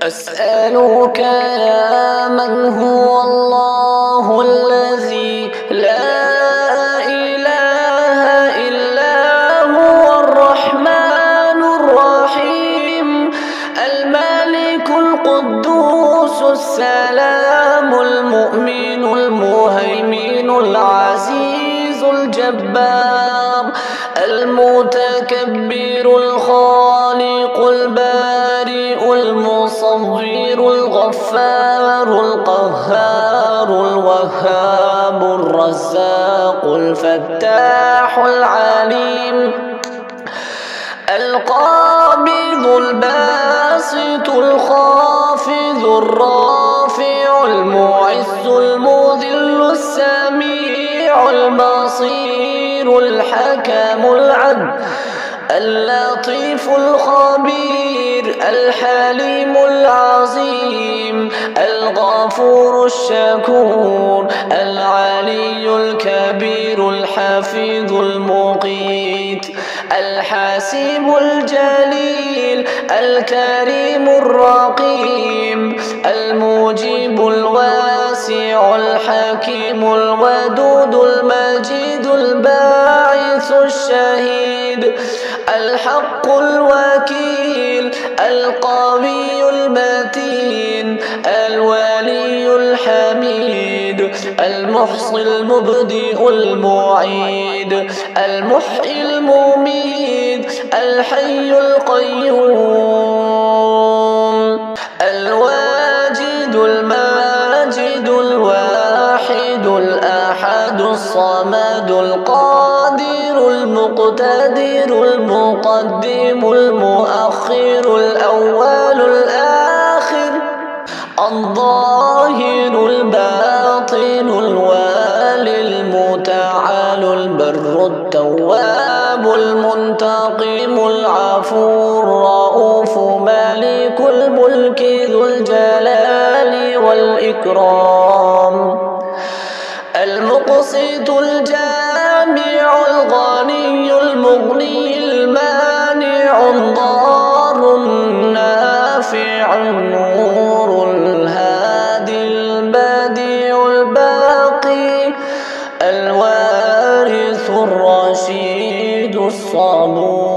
أسألك يا من هو الله الذي لا إله إلا هو الرحمن الرحيم الملك القدوس السلام المؤمن المهيمن العزيز الجبار المتكبر الخالق البارئ المصور الغفار القهار الوهاب الرزاق الفتاح العليم القابض الباسط الخافض الرافع المعز المذل السميع البصير الحكم العدل اللطيف الخبير الحليم العظيم الغفور الشكور العلي الكبير الحفيظ المقيت الحسيب الجليل الكريم الرقيم المجيب الواسع الحكيم الودود المجيد الباعث الشهيد الحق الوكيل القوي المتين الولي الحميد المحصي المبدئ المعيد المحيي المميت الحي القيوم الواجد الماجد الواحد الأحد الصمد القادر المقتدر المقدم المؤخر الأول الآخر الظاهر الباطن الوالي المتعال البر التواب المنتقم العفو الرؤوف مالك الملك ذو الجلال والإكرام المقسط الجامع الغني المغني المانع الضار النافع النور الهادي البديع الباقي الوارث الرشيد الصبور